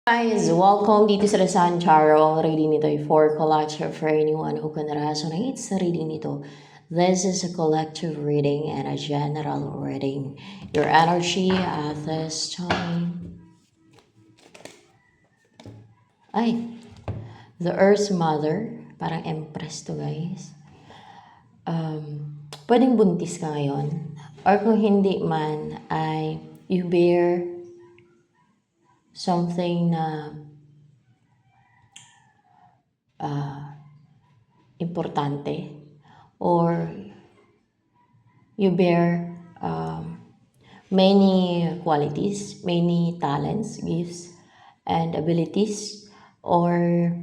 Guys, welcome dito sa Rasan Charo. Ang reading nito ay for collective for anyone who can resonate sa reading nito. This is a collective reading and a general reading. Your energy at this time. Ay, the Earth's Mother. Parang Empress to guys. Pwedeng buntis ka ngayon. Or kung hindi man, ay you bear something na importante, or you bear many qualities, many talents, gifts, and abilities, or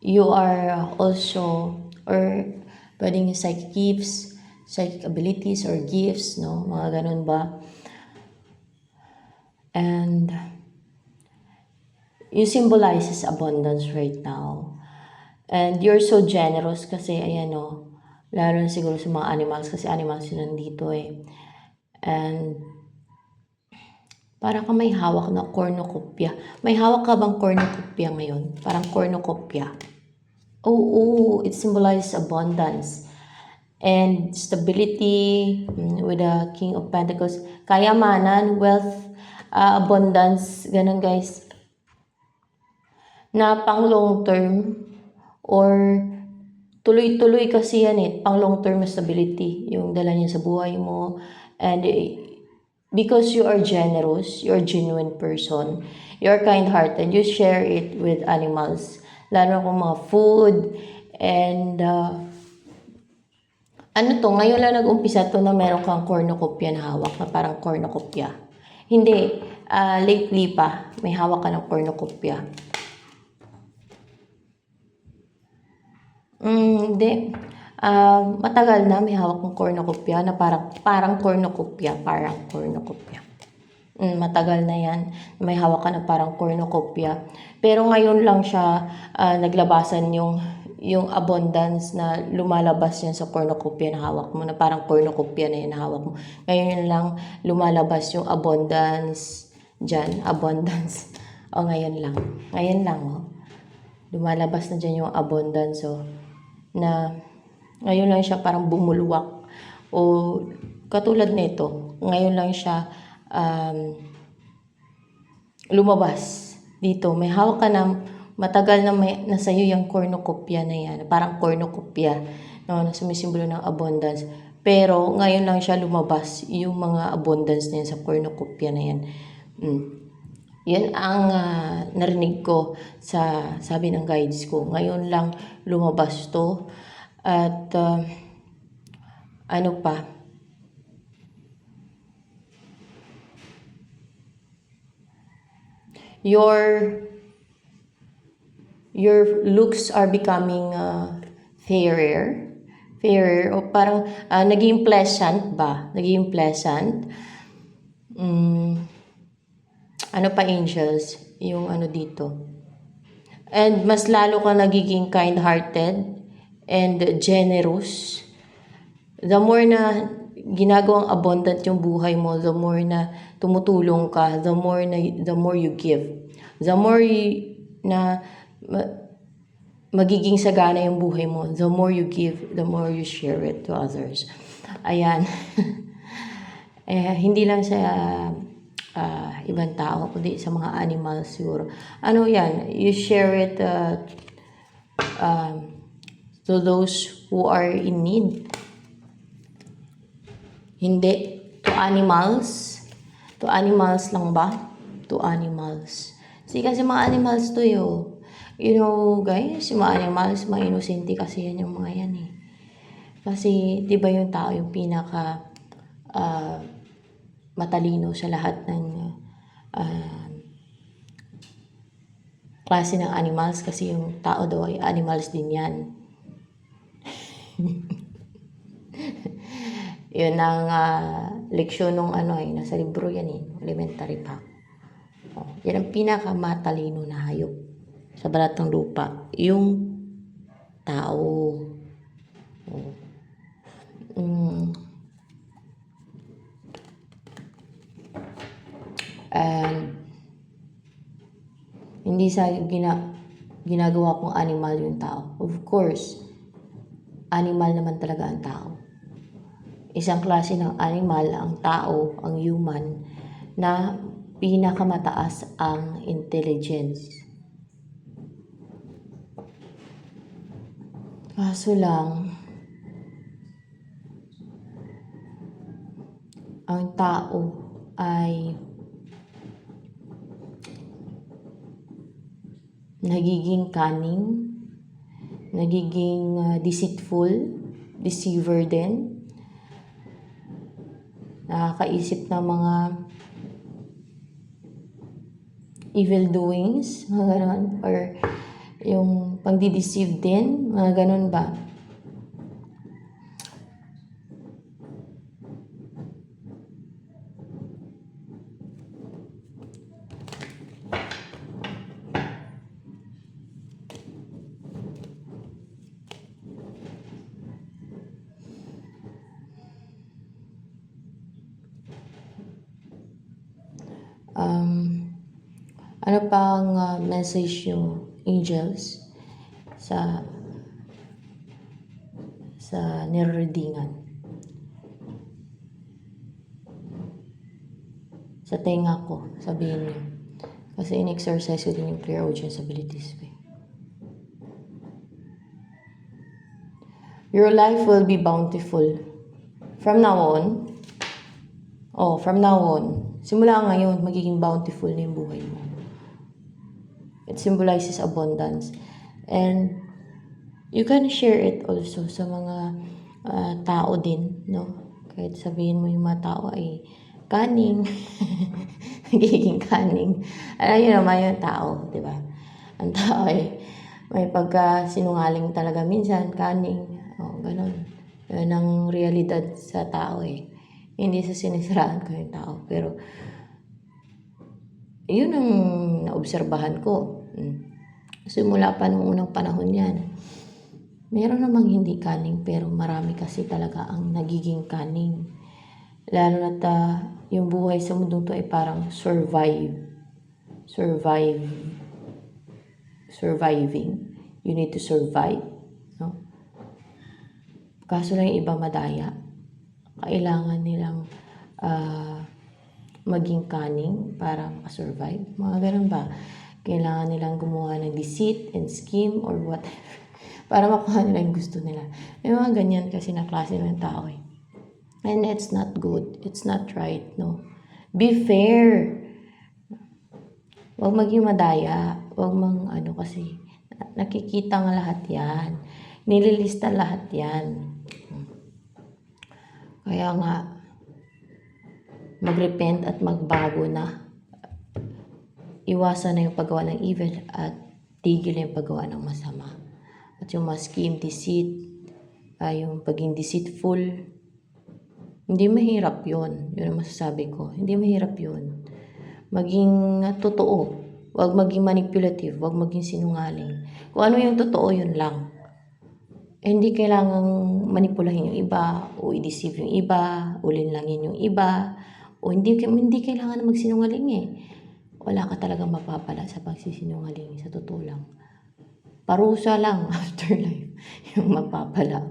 you are also, or pwedeng psychic gifts, psychic abilities or gifts, no? Mga ganun ba? And you symbolizes abundance right now. And you're so generous kasi, ayan o, lalo na siguro sa mga animals kasi animals yun nandito eh. And parang ka may hawak na cornucopia. May hawak ka bang cornucopia ngayon? Parang cornucopia. Oh, it symbolizes abundance and stability with the King of Pentacles. Kayamanan, wealth, abundance, ganun guys. Na pang long term or tuloy-tuloy kasi yan eh, pang long term stability yung dala niya sa buhay mo. And because you are generous, you're a genuine person, you're kind-hearted, you share it with animals, lalo kung mga food, and ano to, ngayon lang nag-umpisa to na meron kang cornucopia na hawak, na parang cornucopia. Hindi, lately pa, may hawak ka ng cornucopia. Hindi. Matagal na may hawak ng cornucopia na parang cornucopia. Matagal na yan. May hawak ka na parang cornucopia. Pero ngayon lang siya naglabasan yung abundance na lumalabas yan sa cornucopia na hawak mo, na parang cornucopia na yan na hawak mo. Ngayon lang lumalabas yung abundance dyan. Abundance. Ngayon lang. Lumalabas na dyan yung abundance. Na ngayon lang siya parang bumulwak, o katulad nito, ngayon lang siya lumabas dito. May hawak ka na matagal na nasa iyo yung cornucopia na yan, parang cornucopia, no, na sumisimbolo ng abundance. Pero ngayon lang siya lumabas yung mga abundance na yan sa cornucopia na yan. Yan ang narinig ko sa sabi ng guides ko. Ngayon lang lumabas to. At ano pa? Your looks are becoming fairer, o parang naging pleasant ba? Naging pleasant. Ano pa, angels? Yung ano dito. And mas lalo ka nagiging kind-hearted and generous. The more na ginagawang abundant yung buhay mo, the more na tumutulong ka, the more you give. The more na magiging sagana yung buhay mo, the more you give, the more you share it to others. Ayan. Hindi lang sa ibang tao, kundi sa mga animals siguro. Ano yan? You share it to those who are in need. Hindi. To animals. To animals lang ba? To animals. Kasi mga animals to yun. You know, guys, yung mga animals, mga inosente kasi yan yung mga yan eh. Kasi, di ba yung tao yung pinaka matalino sa lahat ng klase ng animals, kasi yung tao daw ay animals din yan. Yun ang leksyon nung nasa libro yan eh, elementary pa. Yan ang pinakamatalino na hayop sa balat ng lupa, yung tao. And hindi sa ginagawa kong animal yung tao. Of course, animal naman talaga ang tao. Isang klase ng animal ang tao, ang human, na pinakamataas ang intelligence. Kaso lang, ang tao ay nagiging cunning, nagiging deceitful, deceiver din, nakakaisip ng mga evil doings, mga ganon, or yung pagdi-deceive din, mga ganon ba? Ano pang message yung angels sa nireadingan? Sa tenga ko, sabihin niyo. Kasi in-exercise ko din yung clear audience abilities ko. Your life will be bountiful. From now on, simula ngayon, magiging bountiful na yung buhay mo. It symbolizes abundance. And you can share it also sa mga tao din, no? Kahit sabihin mo yung mga tao ay cunning, nagiging cunning. Alam nyo naman yung tao, di ba? Ang tao ay may pagka-sinungaling talaga minsan, cunning, ganun. Yun ang realidad sa tao eh. Hindi sa sinisiraan ko yung tao, pero yun ang naobserbahan ko. Simula pa nung unang panahon yan. Meron namang hindi cunning, pero marami kasi talaga ang nagiging cunning. Lalo na yung buhay sa mundong to ay parang surviving. You need to survive. No? Kaso lang yung iba madaya. Kailangan nilang maging cunning para makasurvive. Mga ganun ba? Kailangan nilang gumawa ng deceit and scheme or whatever para makuha nila yung gusto nila. May mga ganyan kasi na klase ng tao eh. And it's not good. It's not right, no? Be fair. Huwag maging madaya. Huwag kasi nakikita nga lahat yan. Nililista lahat yan. Kaya nga, mag-repent at magbago na. Iwasan na yung paggawa ng evil at tigil yung paggawa ng masama. At yung mga scheme, deceit, yung paging deceitful, hindi mahirap yun. Yun ang masasabi ko. Hindi mahirap yun. Maging totoo. Huwag maging manipulative. Huwag maging sinungaling. Kung ano yung totoo, yun lang. Hindi kailangang manipulahin yung iba, o i-deceive yung iba, o linlangin yung iba, o hindi kailangan na magsinungaling eh. Wala ka talagang mapapala sa pagsisinungaling, sa totoo lang. Parusa lang after life yung mapapala.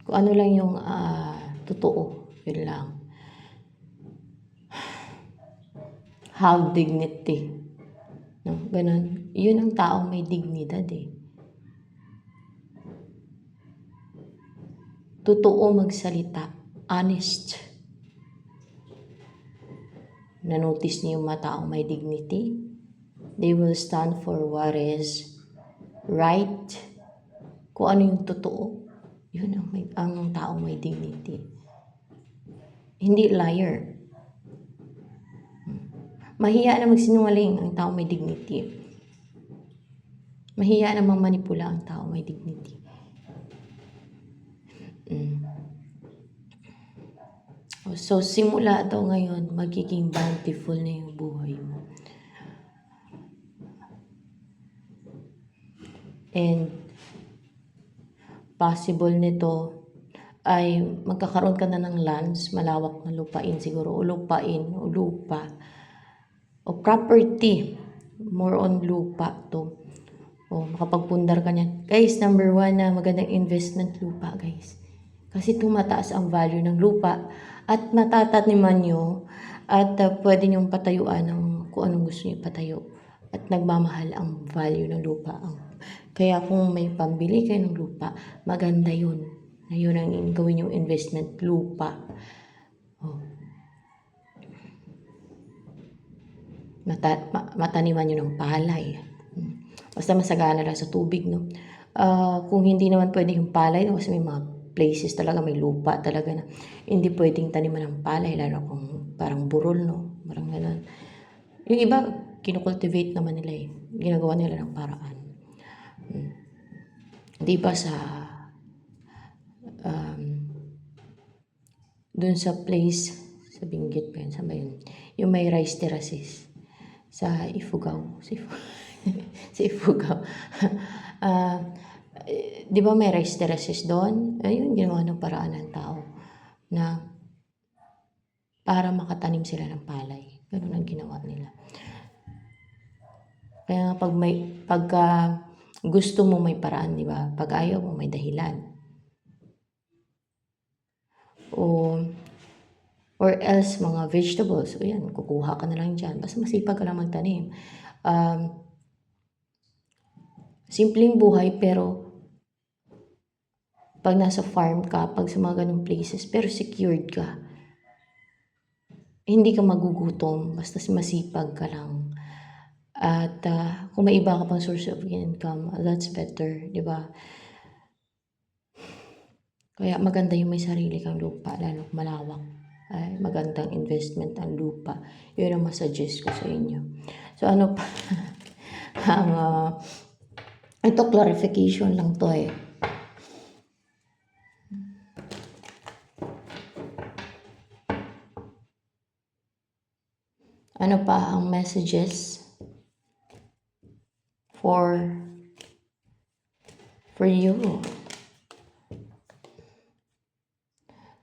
Kung ano lang yung totoo, yun lang. Have dignity. No? Ganun. Yun ang taong may dignidad eh. Totoo magsalita. Honest. Na-notice niyo yung mga taong may dignity? They will stand for what is right. Kung ano yung totoo, yun ang taong may dignity. Hindi liar. Mahiya na magsinungaling ang taong may dignity. Mahiya na manipula ang taong may dignity. So, simula daw ngayon, magiging bountiful na yung buhay mo. And possible nito ay magkakaroon ka na ng lands, malawak na lupain siguro, o lupain, o lupa, o property. More on lupa to. O makapagpundar ka niyan. Guys, number 1 na magandang investment lupa, guys. Kasi tumataas ang value ng lupa at matataniman nyo at pwede nyong patayuan ng kung anong gusto nyo patayo. At nagmamahal ang value ng lupa. Kaya kung may pambili kayo ng lupa, maganda yun. Na yun ang gawin yung investment, lupa. Oh. Mataniman nyo ng palay. Basta masagana lang sa tubig, no? Kung hindi naman pwede yung palay, no? Kasi may mga places talaga, may lupa talaga na hindi pwedeng taniman ng palay, lalo kung parang burol, no? Parang ganun. Yung iba, kinukultivate naman nila eh. Ginagawa nila ng paraan. Di ba sa dun sa place sa Benguet pa yun, saan ba yun? Yung may rice terraces sa Ifugao. Sa Ifugao. Di ba may rice terraces doon? Ayun, ginawa ng paraan ng tao na para makatanim sila ng palay. Ganun ang ginawa nila. Kaya pagka gusto mo may paraan, di ba? Pag ayaw mo may dahilan. Or else mga vegetables, o yan, kukuha ka na lang dyan. Basta masipag ka lang magtanim. Simpleng buhay, pero pag nasa farm ka, pag sa mga ganung places, pero secured ka, hindi ka magugutom, basta masipag ka lang. At kung may iba ka pang source of income, that's better, di ba? Kaya maganda yung may sarili kang lupa, lalo malawak. Ay, magandang investment ang lupa. Yun ang masuggest ko sa inyo. So ano pa? Ito clarification lang to eh. Ano pa ang messages for you?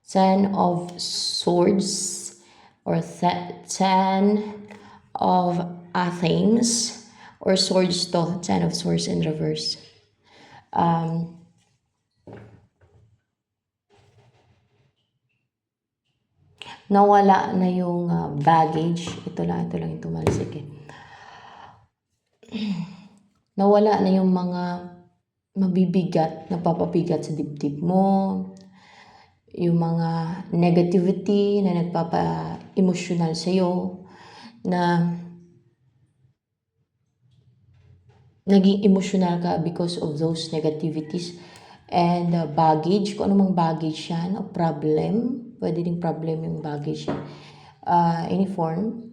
Ten of Swords or Ten of Athens or Swords to, Ten of Swords in reverse. Nawala na yung baggage. Ito lang yung tumalsik eh. Nawala na yung mga mabibigat, napapabigat sa dibdib mo. Yung mga negativity na nagpapa-emotional sa'yo, na naging emotional ka because of those negativities and baggage, kung anumang baggage yan, o problem, pwede ding problem yung baggage yan, any form.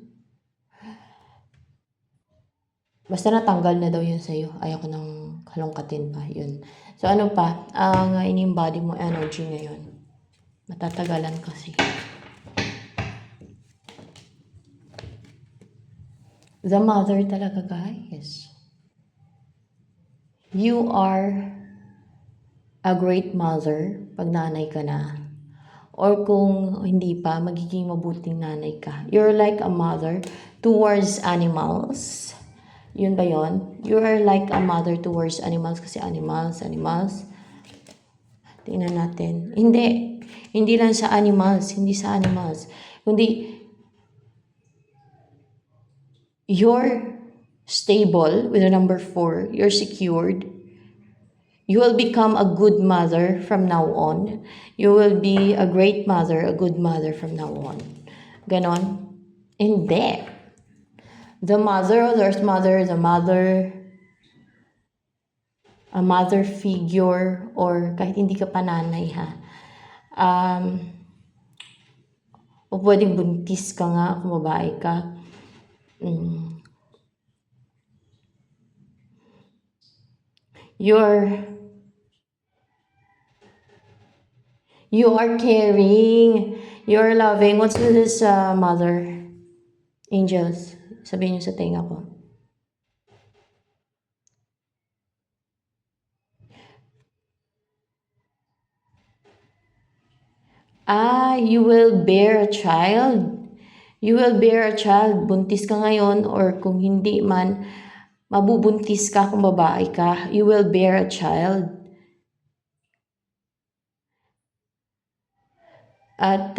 Basta natanggal na daw yun sa'yo, ayoko nang halongkatin pa, yun. So ano pa, ang in-embody mo energy ngayon, matatagalan kasi. The mother talaga, guys. You are a great mother pag nanay ka na. Or kung hindi pa, magiging mabuting nanay ka. You're like a mother towards animals. Yun ba yun? You are like a mother towards animals kasi animals. Tingnan natin. Hindi lang sa animals. Hindi sa animals. Kundi, you're stable with the number 4. You're secured. You will become a good mother from now on. You will be a great mother, a good mother from now on. Ganon. Hindi. The mother, there's mother, the mother, a mother figure, or kahit hindi ka pananay ha. O pwedeng buntis ka nga kung babae ka. You are caring. You are loving. What's this, mother? Angels. Sabihin niyo sa tenga ko. You will bear a child. You will bear a child. Buntis ka ngayon or kung hindi man, mabubuntis ka kung babae ka. You will bear a child. At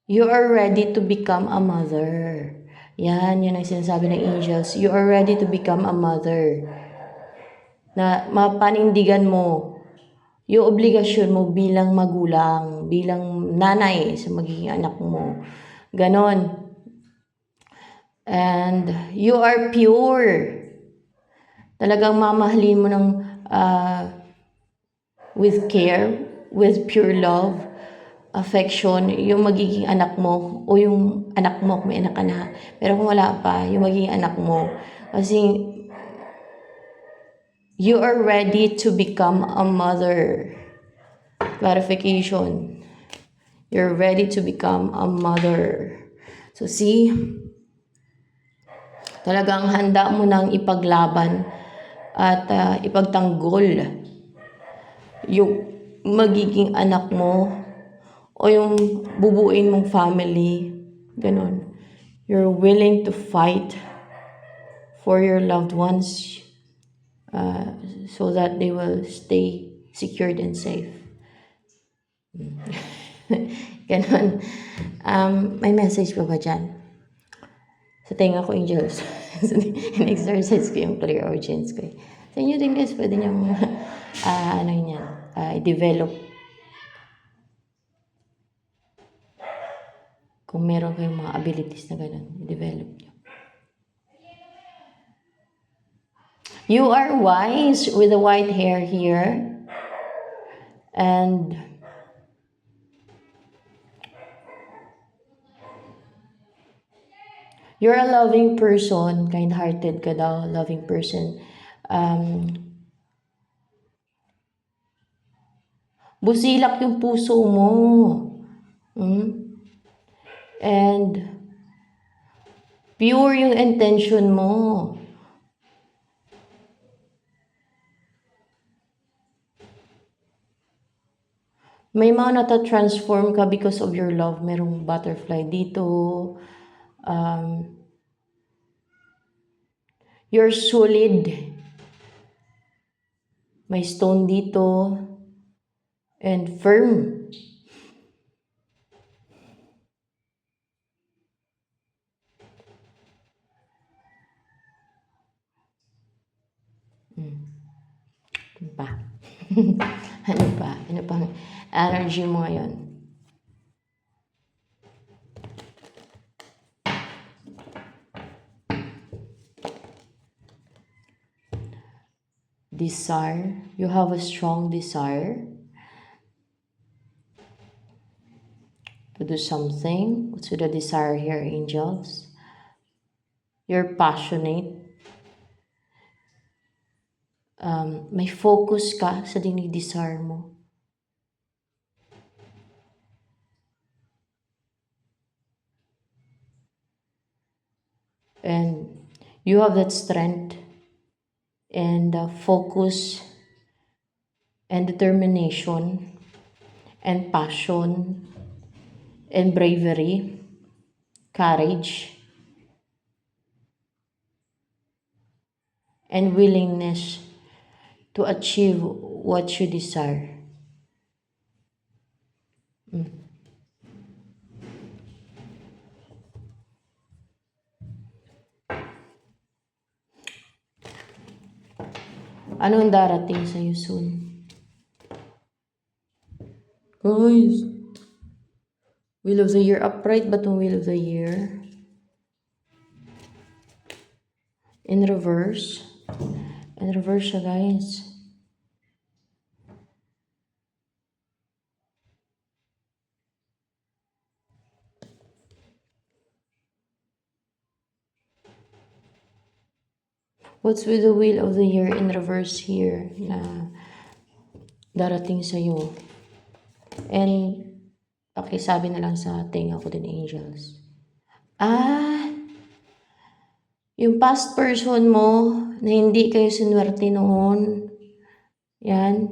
you are ready to become a mother. Yan ang sinasabi ng angels. You are ready to become a mother. Na mapanindigan mo yung obligasyon mo bilang magulang, bilang nanay sa magiging anak mo. Ganon. And you are pure. Talagang mamahalin mo ng with care, with pure love, affection, yung magiging anak mo o yung anak mo kung may anak ka na. Pero kung wala pa, yung magiging anak mo. Kasi you are ready to become a mother. Clarification. You're ready to become a mother. So see, talagang handa mo nang ipaglaban at ipagtanggol yung magiging anak mo o yung bubuin mong family. Ganon. You're willing to fight for your loved ones so that they will stay secured and safe. Ganon. May message pa ba dyan? Sa tenga ko, angels. In-exercise ko yung clear audience ko. Sa inyo din guys, pwede niyong i-develop. Kung meron kayong mga abilities na ganun, i-develop niyo. You are wise with the white hair here. And you're a loving person, kind-hearted ka daw, loving person. Busilak yung puso mo. And pure yung intention mo. May mga nata-transform ka because of your love. Merong butterfly dito. You're solid. May stone dito. And firm. Ano pa? Ano pa? Ano pang energy mo ngayon? Desire. You have a strong desire to do something. What's with the desire here, angels? You're passionate. May focus ka sa dinidesire mo. And you have that strength and focus and determination and passion and bravery, courage, and willingness to achieve what you desire. Ano ang darating sa'yo soon? Guys, Wheel of the Year upright ba itong Wheel of the Year? In reverse. In reverse siya, guys. What's with the Wheel of the Year in reverse here na darating sa'yo? And, okay, sabi na lang sa tenga ko din, angels. Yung past person mo na hindi kayo sinwerte noon, yan,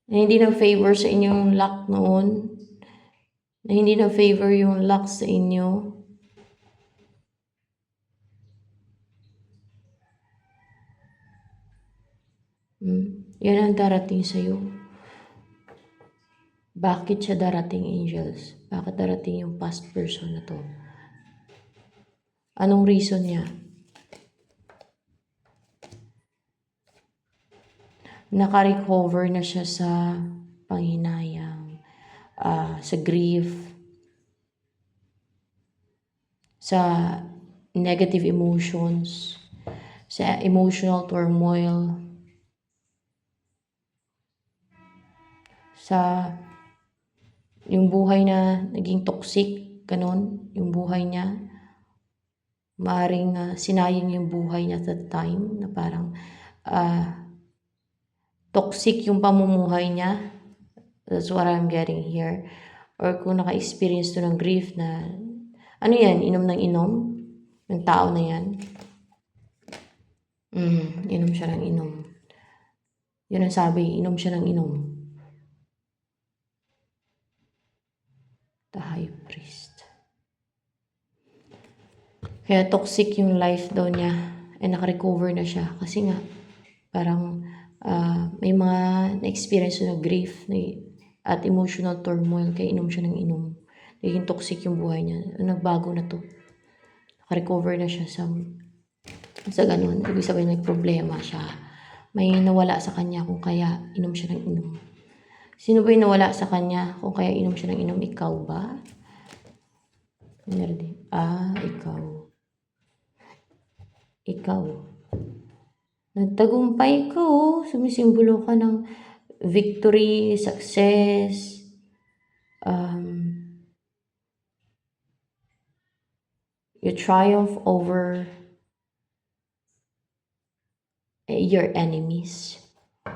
Na hindi nag-favor sa inyong luck noon, na hindi nag-favor yung luck sa inyo. Yan ang darating sa'yo. Bakit siya darating, angels? Bakit darating yung past person na to? Anong reason niya? Naka-recover na siya sa panghinayang, sa grief, sa negative emotions, sa emotional turmoil, sa yung buhay na naging toxic, ganun, yung buhay niya. Maaring sinayang yung buhay niya at that time na parang toxic yung pamumuhay niya. That's what I'm getting here. Or kung naka-experience to ng grief na, ano yan, inom ng inom? Ng tao na yan. Inom siya ng inom. Yun ang sabi, inom siya ng inom. The High Priest. Kaya toxic yung life daw niya. Naka-recover na siya. Kasi nga, parang may mga na-experience na grief at emotional turmoil. Kaya inom siya ng inom. Naging toxic yung buhay niya. Nagbago na to. Naka-recover na siya sa ganun. Ibig sabihin may problema siya. May nawala sa kanya kung kaya inom siya ng inom. Sino ba yung nawala sa kanya kung kaya inom siya ng inom? Ikaw ba? Ikaw. Ikaw. Nagtagumpay ka, oh. Sumisimbolo ka ng victory, success, you triumph over your enemies,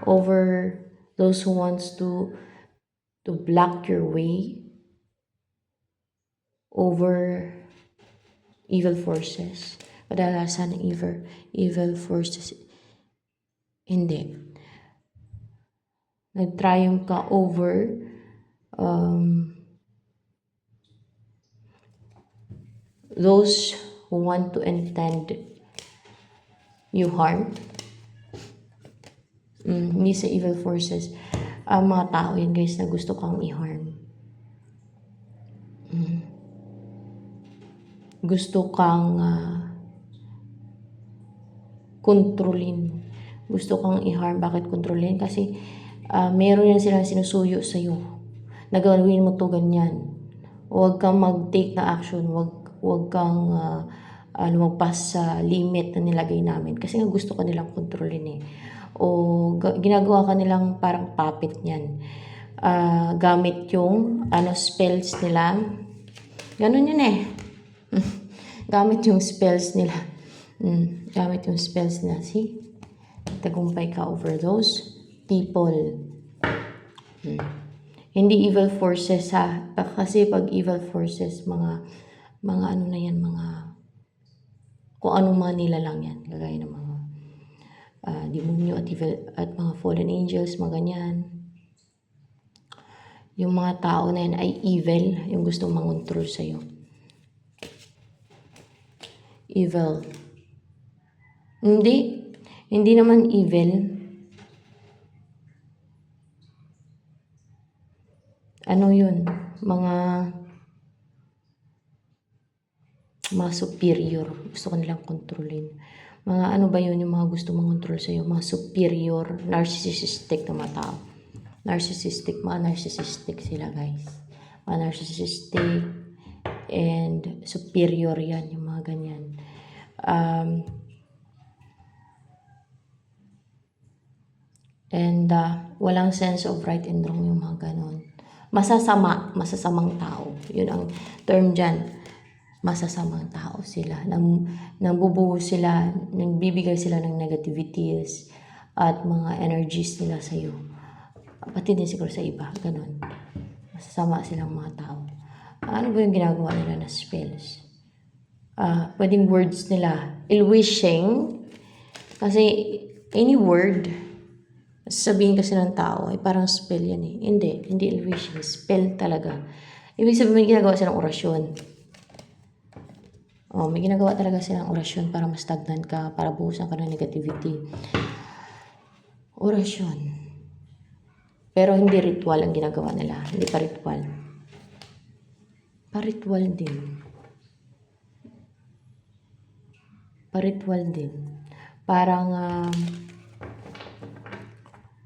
over those who wants to block your way, over evil forces. Kadalasan ng evil forces, hindi. Nag-triumph ka over those who want to intend you harm. Hindi sa evil forces. Mga tao yan, guys, na gusto kang i-harm. Gusto kang kontrolin. Gusto kang i-harm. Bakit kontrolin? Kasi meron yan silang sinusuyo sa'yo. Nagawin mo to ganyan. Huwag kang mag-take na action. Huwag kang lumagpas sa limit na nilagay namin. Kasi nga gusto ka nilang kontrolin eh. O ginagawa ka nilang parang puppet niyan. Gamit yung spells nila. Ganun yun eh. Gamit yung spells nila. Gamit yung spells nila. See? Tagumpay ka over those people. Hindi evil forces ha. Kasi pag evil forces, mga ano na yan, kung anong mga nilalang yan. Kagaya ng mga demonyo at mga fallen angels, mga ganyan. Yung mga tao na yan ay evil, yung gusto mangontrol sa'yo. Evil. Hindi naman evil. Ano yun? Mga superior. Gusto ko nilang kontrolin. Mga ano ba yun yung mga gusto mangontrol sa'yo? Mga superior, narcissistic na mga tao. Mga narcissistic sila, guys. Mga narcissistic and superior yan, yung mga ganyan. Walang sense of right and wrong yung mga ganon. Masasamang tao. Yun ang term dyan. Masasamang tao sila. Nambubuo sila, nagbibigay sila ng negativities at mga energies nila sa'yo. Pati din siguro sa iba, ganon. Masasama silang mga tao. Ano ba yung ginagawa nila na spells? Pwedeng words nila. Ill-wishing. Kasi any word sabihin kasi ng tao, ay parang spell yan eh. Hindi illusion, spell talaga. Ibig sabihin, may ginagawa silang orasyon. May ginagawa talaga silang orasyon para mastagnan ka, para buhusan ka ng negativity. Orasyon. Pero hindi ritual ang ginagawa nila. Hindi pa ritual. Paritual din. Paritual din. Parang,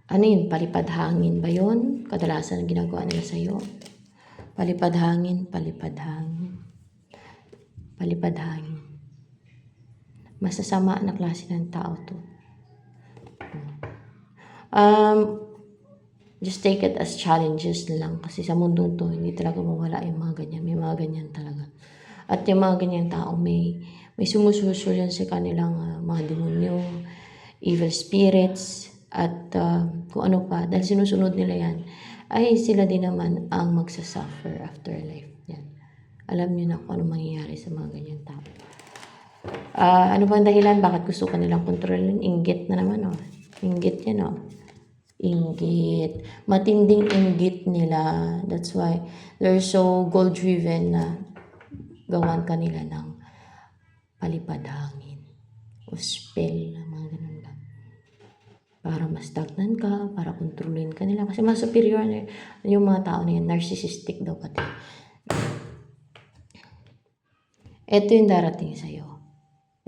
ano yun, palipad hangin ba yun? Kadalasan ang ginagawa nila sa'yo. Palipad hangin, palipad hangin. Palipad hangin. Masasama na klase ng tao to. Just take it as challenges na lang. Kasi sa mundong to, hindi talaga mawala yung mga ganyan. May mga ganyan talaga. At yung mga ganyan tao, may sumususul yan sa kanilang mga demonyo, evil spirits, at kung ano pa. Dahil sinusunod nila yan, ay sila din naman ang magsasuffer after life. Yan. Alam niyo na kung ano mangyayari sa mga ganyan tao. Ano bang dahilan? Bakit gusto ka nilang kontrolin? Inggit na naman, oh. Inggit yan, oh. Inggit. Matinding inggit nila. That's why they're so goal-driven na gawan kanila ng palipad hangin o spell, mga ganun lang. Para mastagnan ka, para kontrolin ka nila. Kasi mas superior na yung mga tao na yan. Narcissistic daw pati. Ito yung darating sa'yo.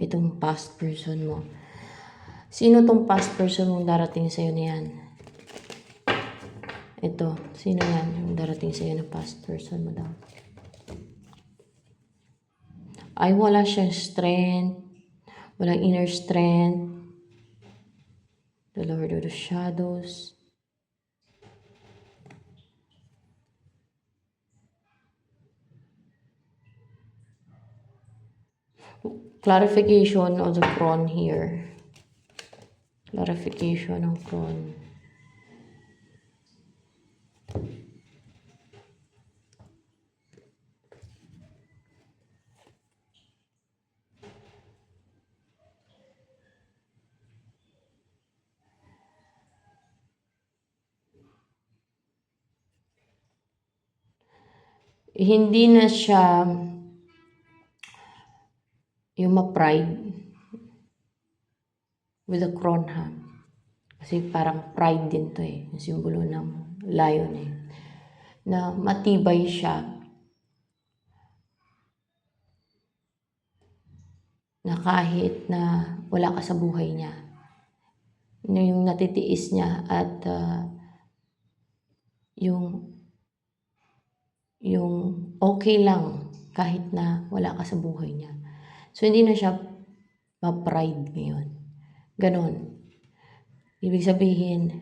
Itong past person mo. Sino tong past person mong darating sa'yo na yan? Ito. Sino yan? Yung darating sa'yo na past person mo daw. Ay, wala siyang strength. Walang inner strength. The Lord of the Shadows. Clarification of the crown here. Clarification ng crown. Hindi na siya yung ma-pride with the crown, ha. Kasi parang pride din to eh. Yung simbolo ng lion eh. Na matibay siya. Na kahit na wala ka sa buhay niya. Yung natitiis niya at yung okay lang kahit na wala ka sa buhay niya. So, hindi na siya ma-pride ngayon. Ganon. Ibig sabihin,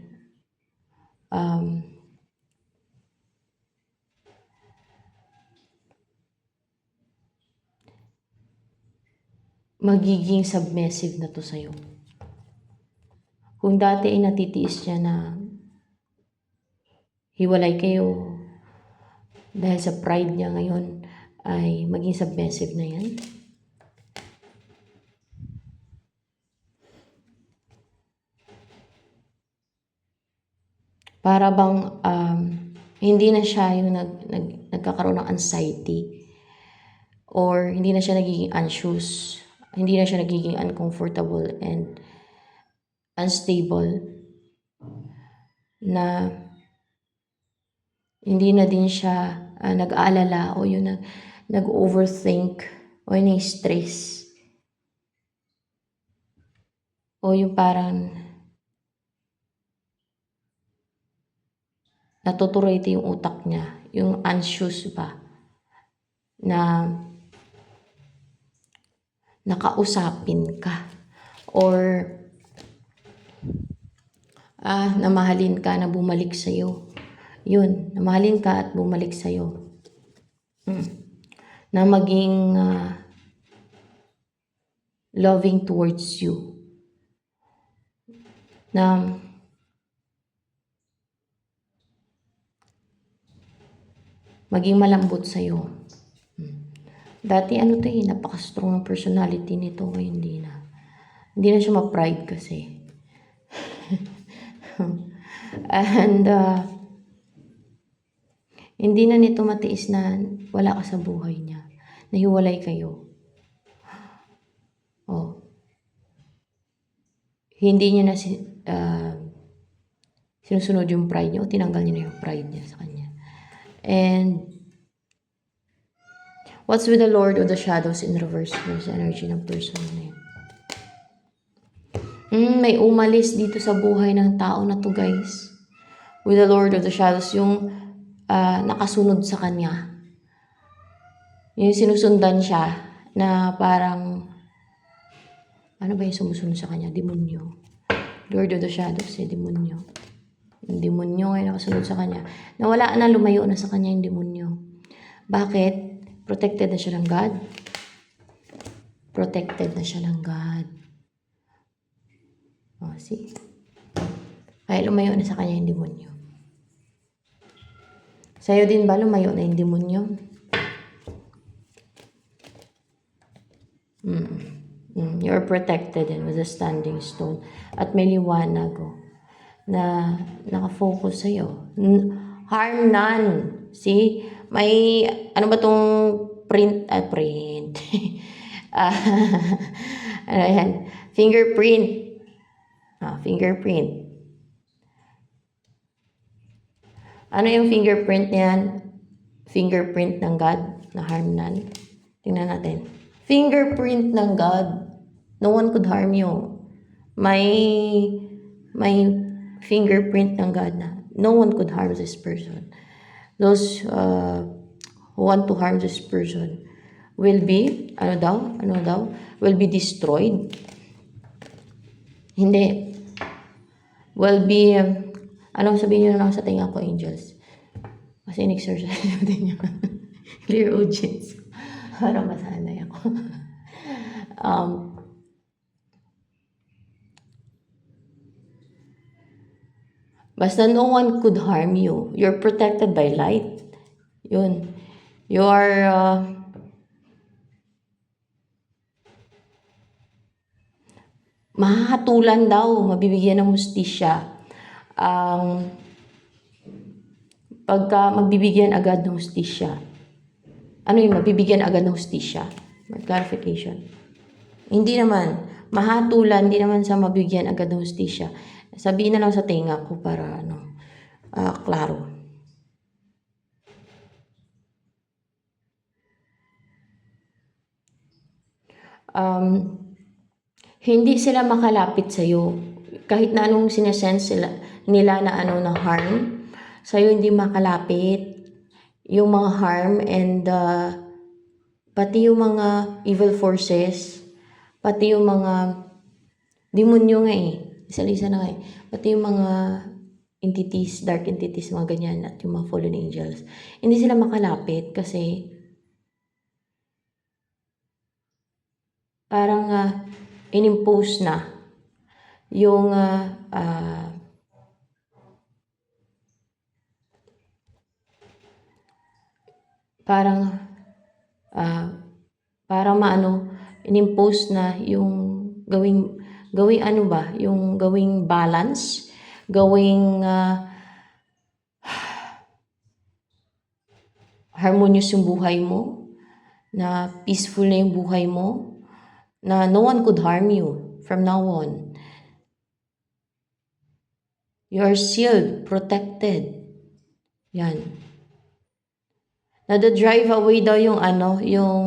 magiging submissive na to sa'yo. Kung dati ay natitiis niya na hiwalay kayo, dahil sa pride niya ngayon ay maging submissive na yan. Para bang hindi na siya yung nagkakaroon ng anxiety or hindi na siya nagiging anxious, hindi na siya nagiging uncomfortable and unstable, na hindi na din siya nag-aalala o yung nag-overthink o yung stress o yung parang natuturate yung utak niya, yung anxious ba, na nakausapin ka or namahalin ka na bumalik sa'yo. Yun, namahalin ka at bumalik sa'yo. Na maging loving towards you. Na maging malambot sa'yo. Dati to napaka-strong ng personality nito, ngayon hindi na. Hindi na siya ma-pride kasi. And hindi na nito matiis na wala ka sa buhay niya. Nahiwalay kayo. Oh. Hindi niya na sinusunod yung pride niya o tinanggal niya na yung pride niya sa kanya. And what's with the Lord of the Shadows in reverse? There's energy ng person na yun. May umalis dito sa buhay ng tao na to, guys. With the Lord of the Shadows, yung nakasunod sa kanya. Yung sinusundan siya na parang, ano ba yung sumusunod sa kanya? Demonyo. Lord of the Shadows, demonyo. Yung demonyo ay nakasunod sa kanya. Nawala na, lumayo na sa kanya yung demonyo. Bakit? Protected na siya ng God. Protected na siya ng God. Oh, see? Kaya lumayo na sa kanya yung demonyo. Sa'yo din ba lumayo na yung demonyo? You're protected and with a standing stone. At may liwanag na nakafocus sa'yo. Harm none. See? May, ano ba tong print? Print. Ano yan? Fingerprint. Fingerprint. Ano yung fingerprint niyan? Fingerprint ng God na harm none. Tingnan natin. Fingerprint ng God. No one could harm you. May fingerprint ng God na no one could harm this person. Those who want to harm this person will be, ano daw? Will be destroyed. Hindi. Will be, anong sabihin nyo na lang sa tinga ko, angels? Kasi in-exercise din yun. Clear audience. Para masanay ako. Basta no one could harm you. You're protected by light. Yun. You are, mahahatulan daw, mabibigyan ng hustisya. Pagka magbibigyan agad ng hustisya. Ano yung mabibigyan agad ng hustisya? Clarification. Hindi naman. Mahatulan, hindi naman sa mabigyan agad ng hustisya. Sabihin na lang sa tinga ko para klaro. Hindi sila makalapit sa'yo. Kahit na anong sinesense nila na na harm, sa'yo hindi makalapit yung mga harm and pati yung mga evil forces, pati yung mga demonyo nga isa-isa na nga pati yung mga entities, dark entities, mga ganyan, at yung mga fallen angels. Hindi sila makalapit kasi parang inimpose na yung parang inimpose na yung gawing yung gawing balance, gawing harmonious yung buhay mo, na peaceful na yung buhay mo, na no one could harm you from now on. You are sealed, protected. Yan. Nada-drive away daw yung yung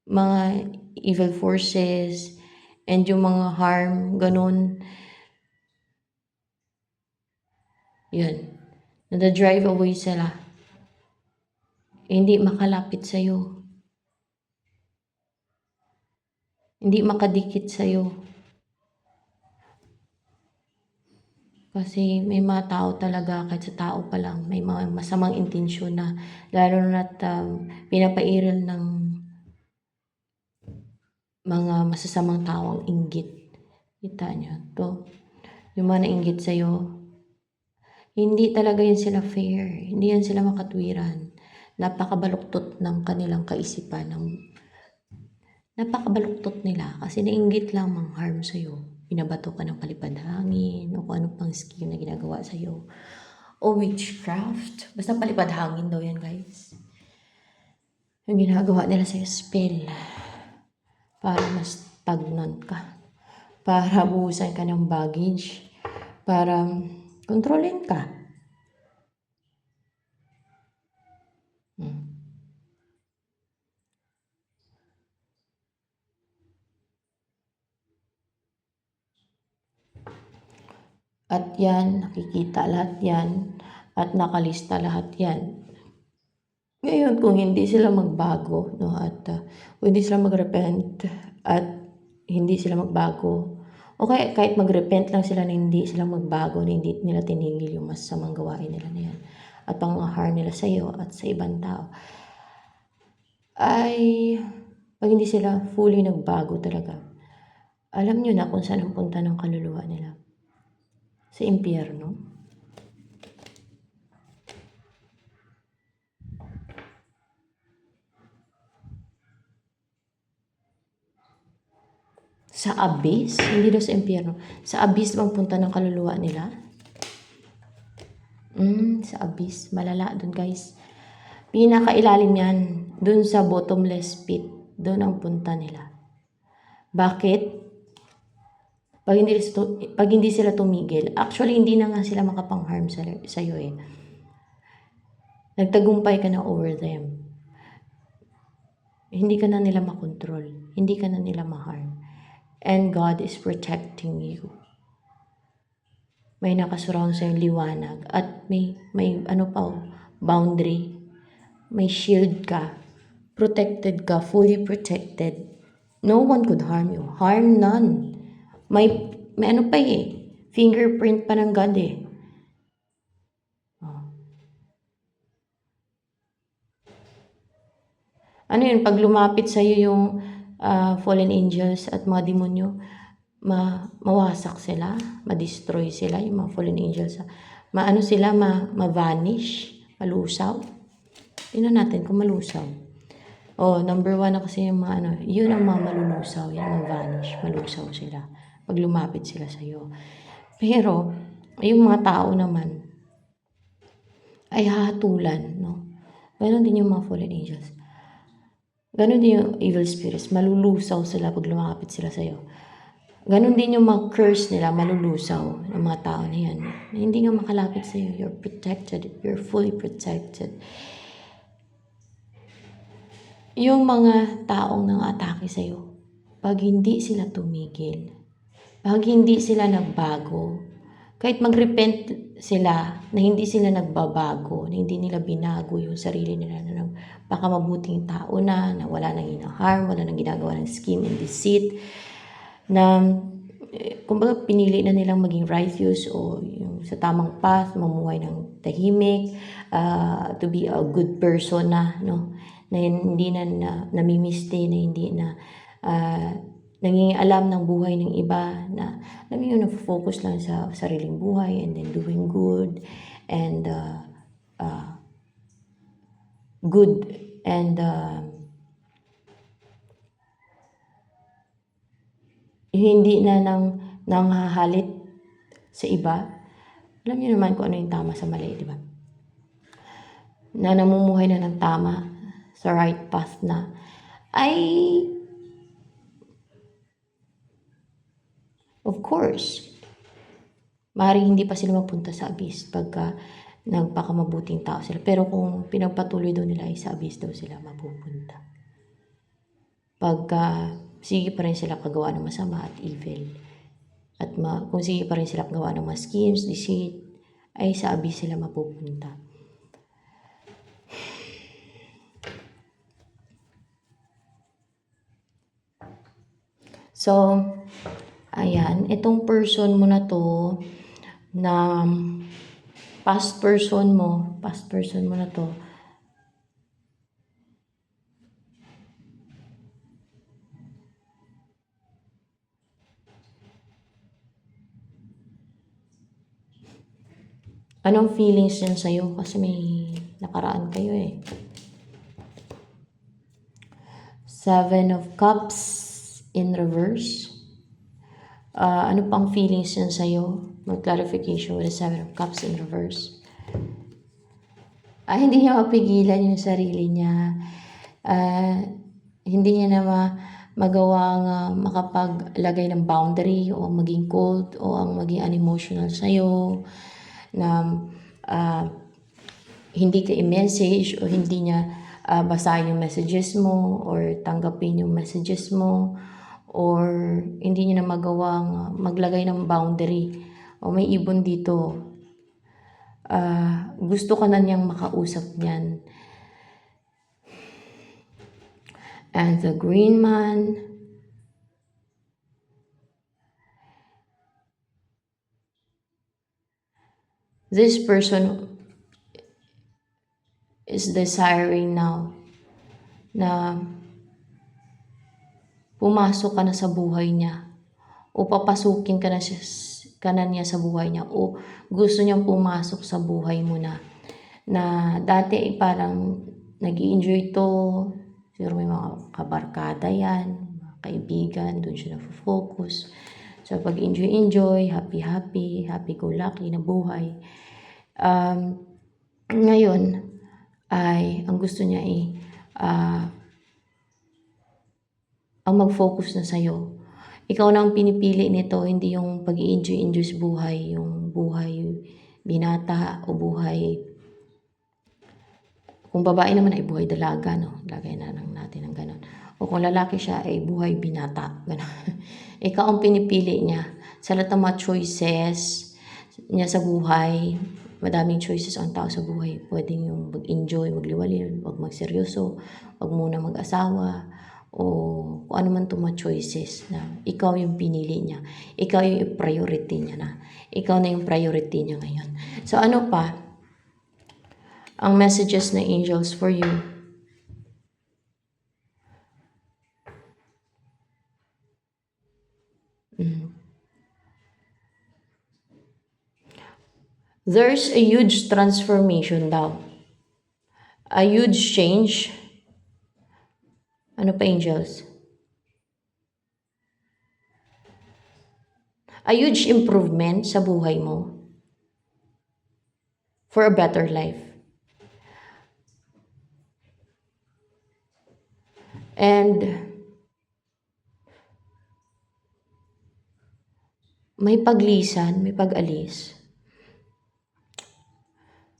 mga evil forces and yung mga harm, ganun. Yan. Nada-drive away sila. Hindi makalapit sa'yo. Hindi makadikit sa'yo. Kasi may mga tao talaga, kahit sa tao pa lang, may mga masamang intensyon na, lalo na't pinapairal ng mga masasamang tao ang inggit. Kita nyo to? Yung mga nainggit sa'yo, hindi talaga yan sila fair. Hindi yan sila makatwiran. Napakabaluktot ng kanilang kaisipan. Napakabaluktot nila kasi nainggit lang mang harm sa'yo. binabato ka ng palipad hangin o kung ano pang scheme na ginagawa sa'yo. O witchcraft. Basta palipad hangin daw yan, guys. Yung ginagawa nila sa'yo, spell. Para mas stagnant ka. Para buhusan ka ng baggage. Para kontrolin ka. At yan, nakikita lahat yan. At nakalista lahat yan. Ngayon, kung hindi sila magbago, no, at kung hindi sila mag-repent, at hindi sila magbago, o kaya kahit mag-repent lang sila na hindi sila magbago, na hindi nila tinigil yung masamang gawain nila na yan, at pang-harm nila sa iyo at sa ibang tao, ay pag hindi sila fully nagbago talaga, alam nyo na kung saan ang punta ng kaluluwa nila. Sa impyerno. Sa abyss? Hindi daw sa impyerno. Sa abyss bang punta ng kaluluwa nila? Sa abyss. Malala dun, guys. Pinakailalim yan. Dun sa bottomless pit. Dun ang punta nila. Bakit? Pag hindi sila tumigil, actually hindi na nga sila makapang-harm sa iyo eh. Nagtagumpay ka na over them. Hindi ka na nila makontrol. Hindi ka na nila ma-harm. And God is protecting you. May nakasurround sa yung liwanag at may boundary. May shield ka. Protected ka, fully protected. No one could harm you. Harm none. May ano pa eh. Fingerprint pa ng God eh. Ano yun, pag lumapit sa'yo yung fallen angels at mga demonyo, mawasak sila, ma-destroy sila, yung mga fallen angels. Ma-vanish, malusaw. Tingnan natin kung malusaw. Number 1 na kasi yung mga yun ang mga malulusaw, yung ma-vanish, malusaw sila. Pag lumapit sila sa'yo. Pero, yung mga tao naman, ay hahatulan, no? Ganon din yung mga fallen angels. Ganon din yung evil spirits, malulusaw sila pag lumapit sila sa'yo. Ganon din yung mga curse nila, malulusaw ng mga tao na yan. Na hindi nga makalapit sa'yo, you're protected, you're fully protected. Yung mga taong nang-atake sa'yo, pag hindi sila tumigil, pag hindi sila nagbago, kahit mag-repent sila na hindi sila nagbabago, na hindi nila binago yung sarili nila na baka mabuting tao na wala nang ina-harm, wala nang ginagawa ng scheme and deceit, na kumbaga pinili na nilang maging righteous o yung sa tamang path, mamuhay ng tahimik, to be a good person na, no? Na hindi na namimiste, na hindi na nangingialam ng buhay ng iba, na alam mo yun, na-focus lang sa sariling buhay and then doing good and hindi na nanghahalit sa iba. Alam niyo naman kung ano yung tama sa mali, di ba? Na namumuhay na ng tama sa right path na, ay of course, maaaring hindi pa sila mapunta sa abyss pagka nagpakamabuting tao sila. Pero kung pinagpatuloy daw nila ay sa abyss daw sila mapupunta. Pagka sige pa rin sila kagawa ng masama at evil. At kung sige pa rin sila kagawa ng mga schemes, deceit, ay sa abyss sila mapupunta. So, ayan, itong person mo na to, na past person mo na to, anong feelings yan sa'yo? Kasi may nakaraan kayo eh. 7 of Cups in reverse. Ano pang feelings niya sa'yo? Mag-clarification with the Seven of Cups in reverse. Hindi niya mapigilan yung sarili niya. Hindi niya na magawang makapaglagay ng boundary o maging cold o ang maging unemotional sa'yo na hindi ka i-message o hindi niya basahin yung messages mo or tanggapin yung messages mo or hindi niya na magawang maglagay ng boundary o may ibon dito. Gusto ka na niyang makausap niyan. And the Green Man. This person is desiring now na pumasok ka na sa buhay niya o papasukin ka na niya sa buhay niya o gusto niyang pumasok sa buhay mo na dati parang nag-i-enjoy to, siguro may mga kabarkada yan, mga kaibigan, doon siya na-focus. So pag enjoy, happy-go-lucky na buhay. Ngayon ay ang gusto niya ang mag-focus na sa'yo. Ikaw na ang pinipili nito, hindi yung pag-i-enjoy sa buhay, yung buhay binata o buhay, kung babae naman ay buhay dalaga, no? Lagay na lang natin ng ganon. O kung lalaki siya ay buhay binata, ganon. Ikaw ang pinipili niya. Sa lahat ng mga choices niya sa buhay, madaming choices ang tao sa buhay. Pwedeng yung mag-enjoy, magliwalin, wag magseryoso, wag muna mag-asawa, o kung ano man itong mga choices na ikaw yung pinili niya. Ikaw yung priority niya na. Ikaw na yung priority niya ngayon. So ano pa? Ang messages ng angels for you. There's a huge transformation daw. A huge change. Ano pa, angels? A huge improvement sa buhay mo. For a better life. And may paglisan, may pag-alis.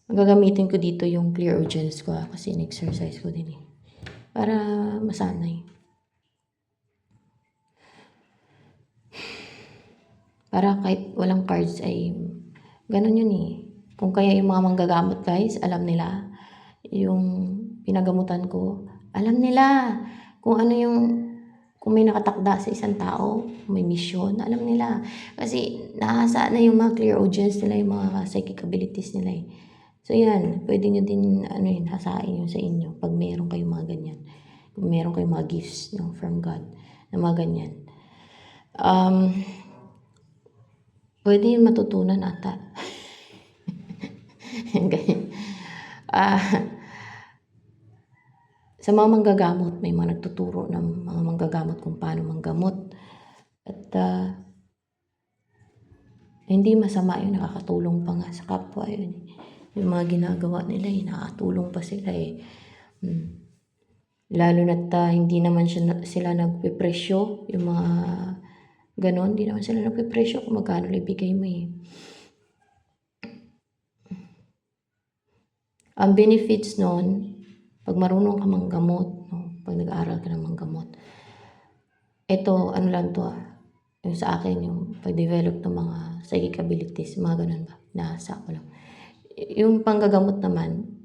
Gagamitin ko dito yung clear audience ko kasi in-exercise ko din para masanay. Para kahit walang cards ay ganun yun Kung kaya yung mga manggagamot guys, alam nila yung pinagamutan ko. Alam nila kung ano kung may nakatakda sa isang tao, may misyon, alam nila. Kasi nahasa na yung mga clear audience nila, yung mga psychic abilities nila So yan, pwede nyo din hasain yun sa inyo pag meron kayong mga ganyan. Kung meron kayong mga gifts from God na mga ganyan. Pwede yun matutunan ata. Ganyan. Sa mga manggagamot, may mga nagtuturo ng mga manggagamot kung paano manggamot. At hindi masama yun, nakakatulong pa nga sa kapwa yun. Yung mga ginagawa nila, nakakatulong pa sila Lalo na't hindi naman sila nagpipresyo, yung mga ganon, hindi naman sila nagpipresyo kung magkano ibigay mo Ang benefits nun, pag marunong ka manggamot, pag nag-aaral ka ng manggamot, ito, ano lang to yung sa akin, yung pag-develop ng mga psychic abilities, mga ganun ba, nasa ko lang. Yung panggagamot naman,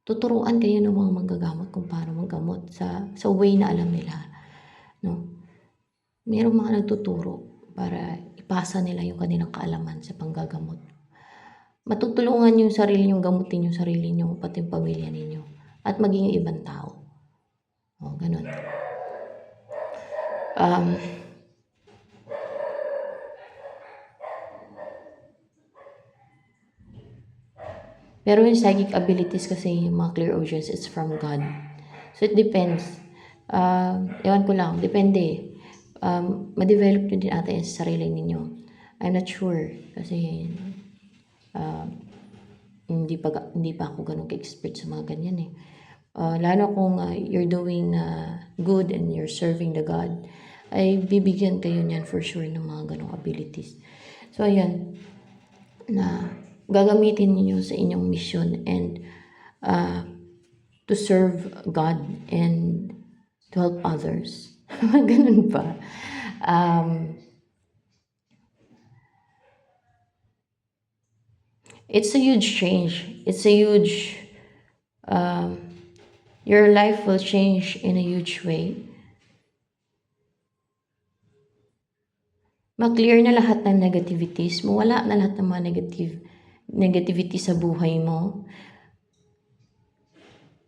tuturuan kayo ng mga manggagamot kung paano manggamot sa way na alam nila. Merong mga nagtuturo para ipasa nila yung kanilang kaalaman sa panggagamot. Matutulungan yung sarili nyo, gamutin yung sarili nyo, pati yung pamilya ninyo. At maging yung ibang tao. Ganun. Pero yung psychic abilities kasi, yung mga clear audience, it's from God. So it depends. Ewan ko lang, depende. ma-develop nyo din ata yan sa sarili ninyo. I'm not sure kasi hindi pa ako ganun ka-expert sa mga ganyan eh. Lalo kung you're doing good and you're serving the God, ay bibigyan kayo niyan for sure ng mga ganong abilities. So ayan, na gagamitin niyo sa inyong mission and to serve God and to help others. Ganun pa. It's a huge change. It's a huge, your life will change in a huge way. Ma-clear na lahat ng negativities mo. Wala na lahat ng mga negativity sa buhay mo.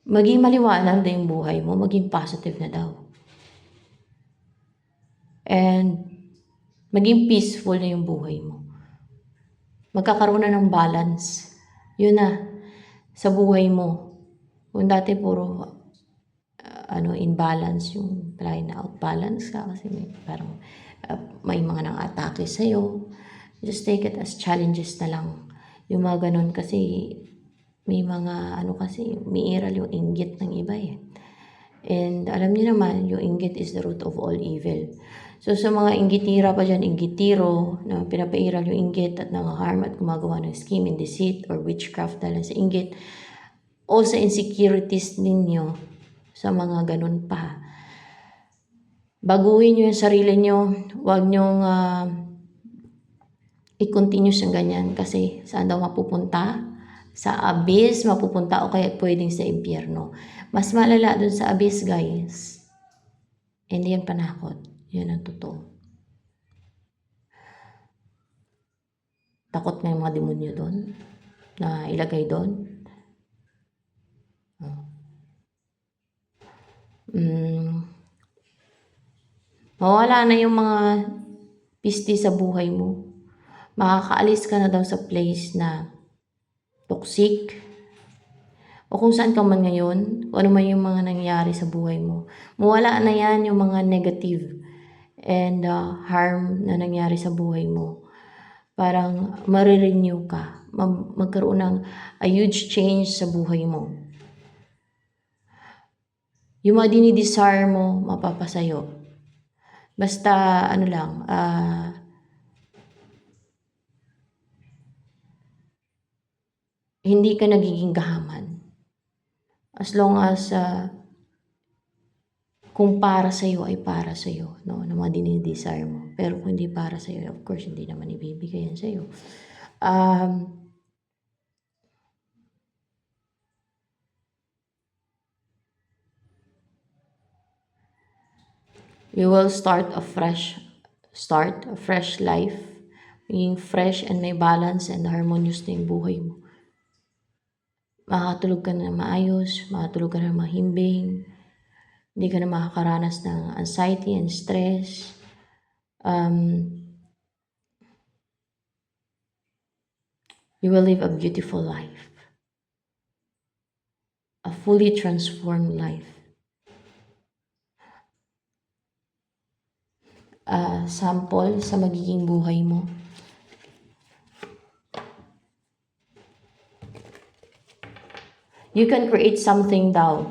Maging maliwanag na yung buhay mo. Maging positive na daw. And maging peaceful na yung buhay mo. Magkakaroon na ng balance. Yun na. Sa buhay mo. Kung dati puro imbalance yung try na outbalance ka kasi may mga nang-atake sa'yo. Just take it as challenges na lang. Yung mga ganun kasi may mga umiiral yung inggit ng iba eh. And alam niyo naman, yung inggit is the root of all evil. So sa mga inggitira pa dyan, inggitiro, na pinapairal yung inggit at nangaharm at gumagawa ng scheme and deceit or witchcraft dahil sa inggit, o sa insecurities ninyo, sa mga ganun pa. Baguhin nyo yung sarili nyo. Huwag nyong i-continue siyang ganyan kasi saan daw mapupunta? Sa abyss mapupunta o kaya pwedeng sa impyerno. Mas malala dun sa abyss, guys. Hindi yan panakot. Yan ang totoo. Takot na yung mga demonyo doon na ilagay doon. Mawala na yung mga pisti sa buhay mo. Makakaalis ka na daw sa place na toxic. O kung saan ka man ngayon, kung ano man yung mga nangyari sa buhay mo. Mawala na yan yung mga negative and harm na nangyari sa buhay mo. Parang marirenew ka. Magkaroon ng a huge change sa buhay mo. Yung mga dinidesire mo, mapapasayo. Basta, hindi ka nagiging gahaman. As long as, kung para sa'yo ay para sa'yo, no? Na mga dinidesire mo. Pero kung hindi para sa'yo, of course, hindi naman ibibigay yan sa'yo. You will start a fresh life. Maging fresh and may balance and harmonious na yung buhay mo. Makakatulog ka na maayos, makakatulog ka na mahimbing, hindi ka na makakaranas ng anxiety and stress. You will live a beautiful life. A fully transformed life. Sample sa magiging buhay mo. You can create something daw.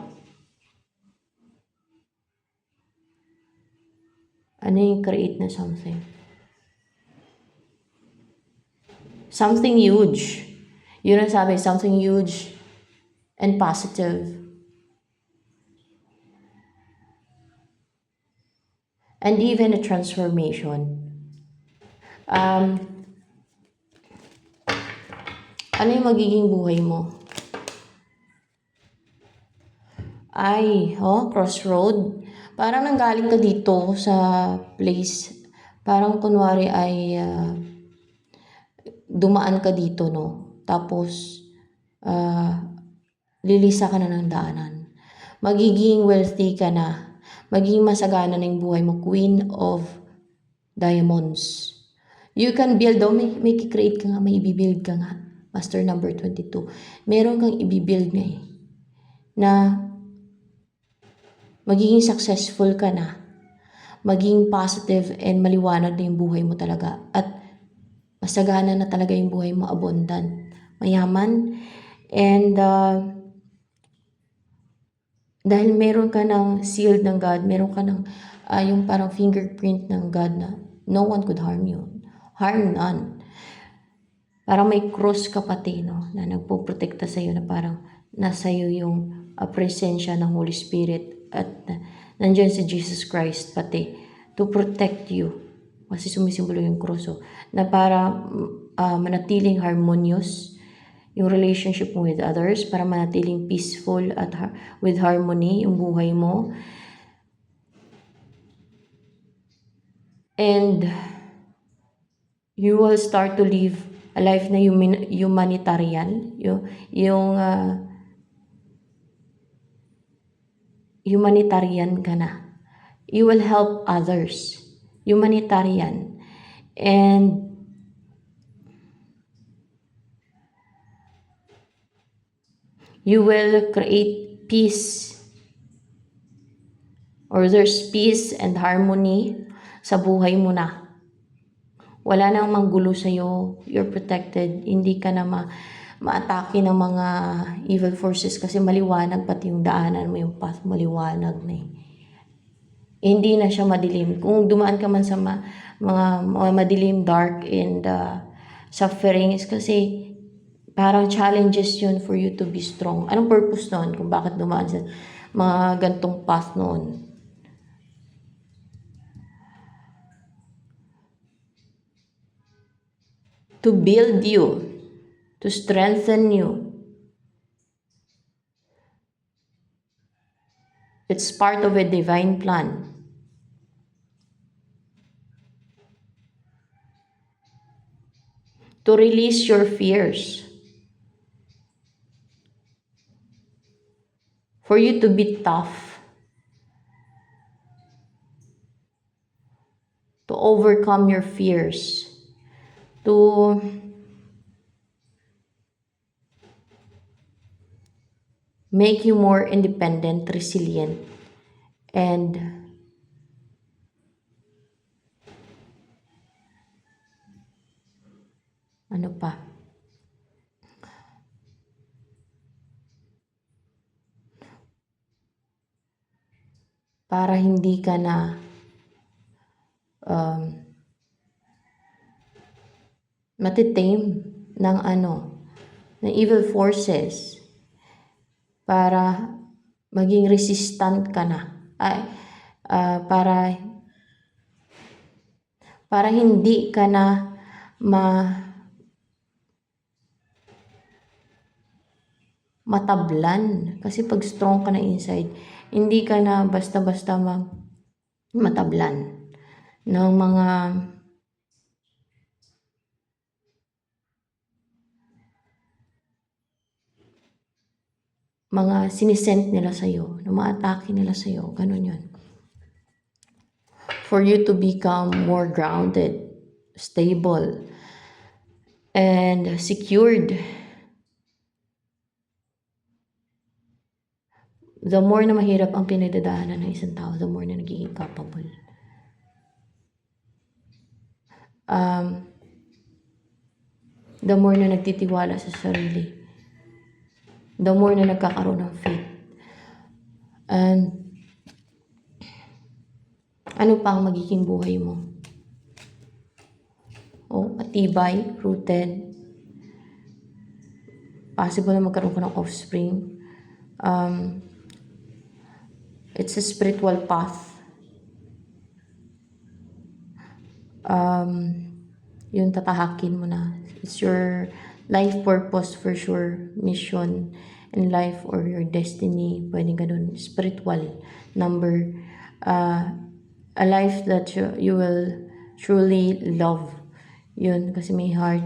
Ano yung create na something? Something huge. Yun ang sabi, something huge and positive. And even a transformation. Ano yung magiging buhay mo? Crossroad. Parang nanggaling ka dito sa place. Parang kunwari ay dumaan ka dito, no? Tapos, lilisa ka na ng daanan. Magiging wealthy ka na. Magiging masagana na yung buhay mo. Queen of Diamonds. You can build, may create ka nga, may i-build ka nga. Master number 22. Meron kang i-build nga eh. Na magiging successful ka na. maging positive and maliwanag na yung buhay mo talaga. At masagana na talaga yung buhay mo, abundant, mayaman. And dahil meron ka ng seal ng God, meron ka ng yung parang fingerprint ng God na no one could harm you. Harm none. Parang may cross ka pati, no, na nagpoprotekta sa'yo, na parang nasa iyo yung presensya ng Holy Spirit, at nandiyan si Jesus Christ pati to protect you. Kasi sumisimbolo yung cross, na para manatiling harmonious yung relationship mo with others, para manatiling peaceful at with harmony yung buhay mo. And you will start to live a life na humanitarian, yung humanitarian ka na. You will help others, humanitarian. And you will create peace, or there's peace and harmony sa buhay mo na. Wala nang manggulo sa'yo. You're protected. Hindi ka na ma-atake ng mga evil forces, kasi maliwanag pati yung daanan mo, yung path, maliwanag na eh. Hindi na siya madilim. Kung dumaan ka man sa mga madilim, dark, and sufferings, kasi parang challenges yun for you to be strong. Anong purpose noon kung bakit dumaan sa mga gantong path noon? To build you, to strengthen you. It's part of a divine plan. To release your fears. For you to be tough. To overcome your fears. To make you more independent, resilient, and ano pa? Para hindi ka na matitame ng ng evil forces, para maging resistant ka na. Para hindi ka na matablan. Kasi pag strong ka na inside, hindi ka na basta-basta matablan ng mga sinisent nila sa'yo, na ma-atake nila sa'yo. Ganun yun. For you to become more grounded, stable, and secured. The more na mahirap ang pinagdadaanan ng isang tao, the more na nagiging capable. The more na nagtitiwala sa sarili. The more na nagkakaroon ng faith. And ano pa ang magiging buhay mo? Matibay, rooted. Possible na magkaroon ka ng offspring. It's a spiritual path. Yung tatahakin mo na. It's your life purpose for sure, mission in life, or your destiny. Pwedeng ganun. Spiritual number. A life that you will truly love. Yun, kasi may heart.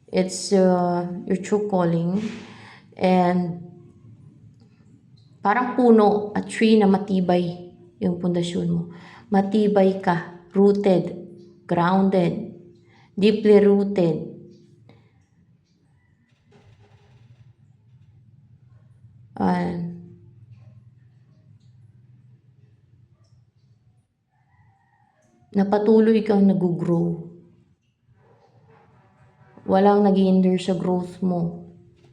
It's your true calling. And parang puno, a tree na matibay yung pundasyon mo. Matibay ka, rooted, grounded, deeply rooted. na patuloy kang nag-grow. Walang nag-hinder sa growth mo.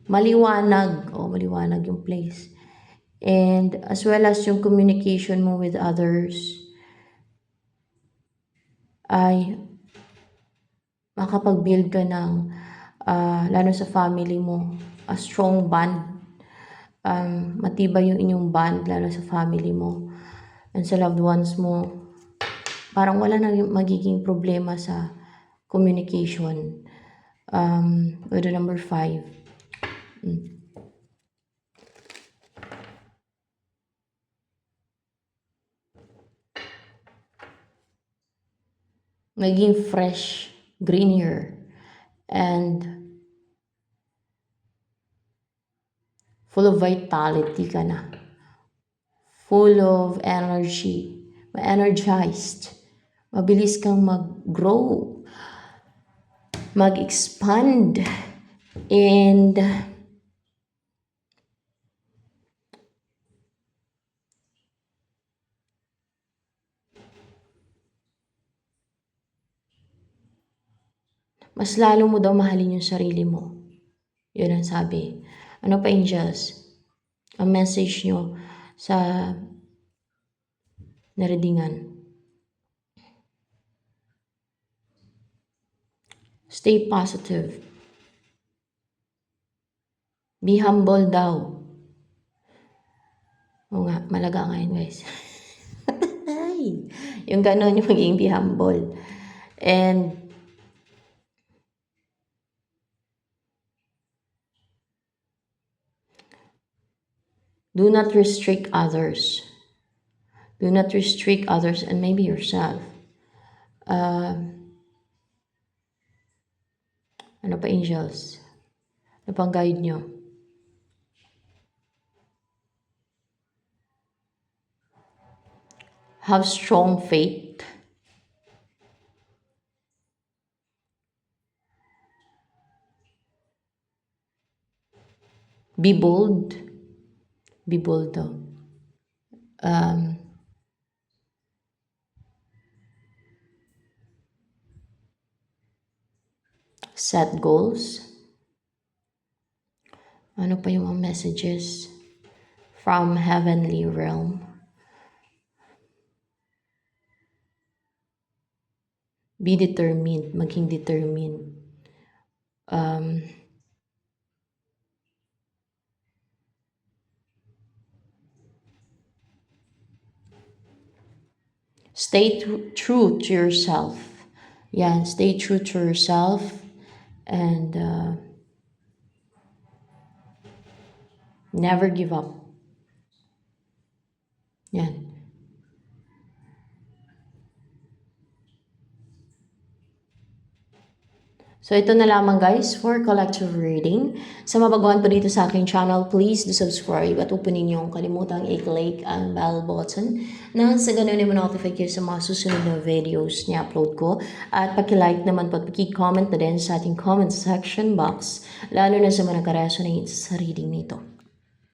Maliwanag. Maliwanag yung place. And as well as yung communication mo with others ay makapag-build ka ng lalo sa family mo, a strong bond. Matibay yung inyong bond lalo sa family mo and sa loved ones mo. Parang wala na magiging problema sa communication. With the number 5. Maging fresh, greener, and full of vitality ka na. Full of energy. Ma-energized. Mabilis kang mag-grow. Mag-expand. And mas lalo mo daw mahalin yung sarili mo. Yun ang sabi. Ano pa, angels? Ang message nyo sa naredingan. Stay positive. Be humble daw. Oo nga, malaga nga yun, guys. Yung gano'n yung maging be humble. And do not restrict others. Do not restrict others and maybe yourself. Ano pa, angels? Ano pang guide nyo? Have strong faith. Be bold. Be bold daw. Set goals. Ano pa yung mga messages from heavenly realm? Be determined. Maging determined. Stay true to yourself. Yan, stay true to yourself. And never give up. Yan. So, ito na lamang guys for collective reading. Sa mabaguhan po dito sa aking channel, please do subscribe at huwag po ninyong kalimutang i-click ang bell button na sa ganun ay ma-notify kayo sa mga susunod na videos na upload ko. At paki-like naman po at paki-comment na din sa ating comment section box, lalo na sa mga nakaresonate sa reading nito.